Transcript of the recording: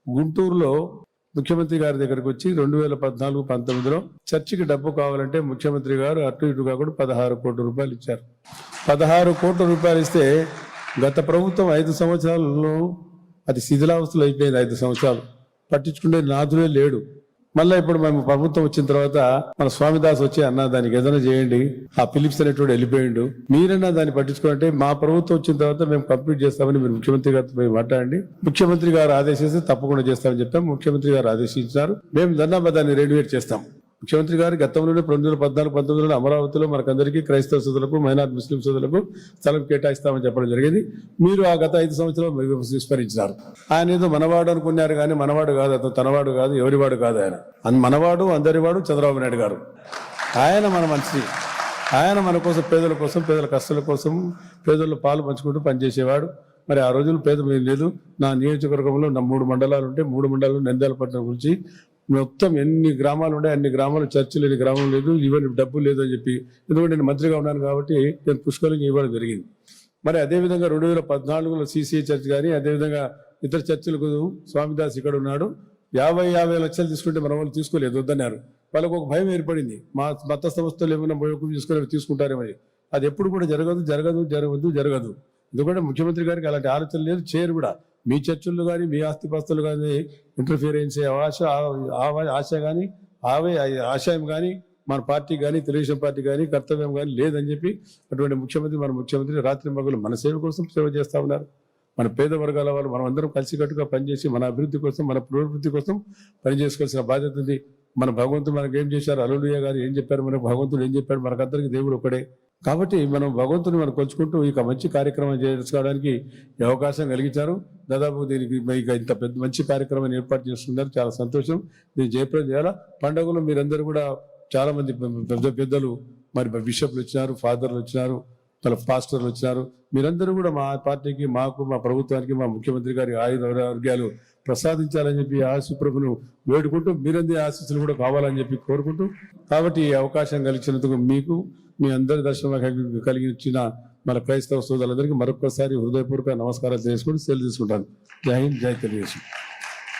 గుంటూరులో ముఖ్యమంత్రి గారి దగ్గరికి వచ్చి 2014-19లో చర్చికి డబ్బు కావాలంటే ముఖ్యమంత్రి గారు అటు ఇటు కాకుండా 16 కోట్ల రూపాయలు ఇచ్చారు. 16 కోట్ల రూపాయలు ఇస్తే గత ప్రభుత్వం 5 సంవత్సరాలలో అది శిథిలావస్థలు అయిపోయింది. 5 సంవత్సరాలు పట్టించుకునే నాథులే లేడు. మళ్ళీ ఇప్పుడు మేము ప్రభుత్వం వచ్చిన తర్వాత మన స్వామిదాస్ వచ్చి అన్న దానికి ఏదైనా చేయండి, ఆ ఫిలిప్స్ అనేటువంటి వెళ్ళిపోయిండు, మీరన్నా దాన్ని పట్టించుకోవాలంటే మా ప్రభుత్వం వచ్చిన తర్వాత మేము కంప్లీట్ చేస్తామని మీరు ముఖ్యమంత్రి గారితో మేము మాట్లాడండి, ముఖ్యమంత్రి గారు ఆదేశిస్తే తప్పకుండా చేస్తామని చెప్పాం. ముఖ్యమంత్రి గారు ఆదేశించారు. మేము దాన్ని రెన్యువేట్ చేస్తాం. ముఖ్యమంత్రి గారు గతంలోనే 2014-19లో అమరావతిలో మనకందరికీ క్రైస్తవ సోదరులకు మైనార్టీ ముస్లిం సోదరులకు స్థలం కేటాయిస్తామని చెప్పడం జరిగింది. మీరు ఆ గత 5 సంవత్సరాలు విస్మరించినారు. ఆయన ఏదో మనవాడు అనుకున్నారు, కానీ మనవాడు కాదు, అతను తనవాడు కాదు, ఎవరివాడు కాదు. ఆయన మనవాడు, అందరివాడు చంద్రబాబు నాయుడు గారు. ఆయన మన మనిషి. ఆయన మన కోసం, పేదల కోసం, పేదల కష్టాల కోసం, పేదల్లో పాలు పంచుకుంటూ పనిచేసేవాడు. మరి ఆ రోజులు పేద లేదు. నా నియోజకవర్గంలో 3 మండలాలు ఉంటే 3 మండలాలు నంద్యాల పట్టణం గురించి మొత్తం ఎన్ని గ్రామాలు ఉండే అన్ని గ్రామాలు చర్చలు లేని గ్రామం లేదు, ఈవెన్ డబ్బు లేదు అని చెప్పి, ఎందుకంటే నేను మంత్రిగా ఉన్నాను కాబట్టి నేను పుష్కలంగా ఇవ్వడం జరిగింది. మరి అదేవిధంగా 2014లో సిసిఐ చర్చ్ కానీ, అదేవిధంగా ఇతర చర్చలకు స్వామిదాస్ ఇక్కడ ఉన్నాడు. 50 లక్షలు తీసుకుంటే మన వాళ్ళు తీసుకోలేదు, వద్దన్నారు. వాళ్ళకు ఒక భయం ఏర్పడింది, మా మత సంస్థలు ఏమైనా తీసుకుంటారేమని. అది ఎప్పుడు కూడా జరగదు. ఎందుకంటే ముఖ్యమంత్రి గారికి అలాంటి ఆలోచన లేదు, చేయరు కూడా. మీ చర్చలు కానీ, మీ ఆస్తిపాస్తులు కానీ ఇంటర్ఫియరెన్స్ ఆశ కానీ, ఆశయం కానీ మన పార్టీ కానీ, తెలుగుదేశం పార్టీ కానీ కర్తవ్యం కానీ లేదని చెప్పి అటువంటి మన ముఖ్యమంత్రి రాత్రి మగలు మన సేవ కోసం సేవ చేస్తా ఉన్నారు. మన పేద వర్గాల వాళ్ళు మనం అందరం కలిసికట్టుగా పనిచేసి మన అభివృద్ధి కోసం, మన పురోభివృద్ధి కోసం పనిచేసుకోవాల్సిన బాధ్యత ఉంది. మన భగవంతుడు మనకు ఏం చేశారు, హల్లెలూయా గారు ఏం చెప్పారు, మనకు భగవంతుడు ఏం చెప్పాడు, మనకందరికీ దేవుడు ఒకడే. కాబట్టి మనం భగవంతుని మనం కొలుచుకుంటూ ఇక మంచి కార్యక్రమం చేసుకోవడానికి అవకాశం కలిగించారు. దాదాపు దీనికి ఇక ఇంత మంచి కార్యక్రమాన్ని ఏర్పాటు చేస్తున్నారు, చాలా సంతోషం. దీన్ని జయప్రదం చేయాలా. పండుగలు మీరందరూ కూడా చాలా మంది పెద్దలు, మరి బిషప్లు వచ్చినారు, ఫాదర్లు వచ్చినారు, పాస్టర్లు వచ్చినారు. మీరందరూ కూడా మా పార్టీకి, మాకు, మా ప్రభుత్వానికి, మా ముఖ్యమంత్రి గారి ఆరోగ్యాలు ప్రసాదించాలని చెప్పి ఆ సుప్రభును వేడుకుంటూ, మీరందరి ఆశీస్సులు కూడా కావాలని చెప్పి కోరుకుంటూ, కాబట్టి ఈ అవకాశం కలిగినందుకు మీకు, మీ అందరి దర్శనం కలిగించిన మన క్రైస్తవ సోదరులందరికీ మరొకసారి హృదయపూర్వక నమస్కారాలు చేసుకుని సెలవు తీసుకుంటాను. జై హింద్, జై తెలుగుదేశం.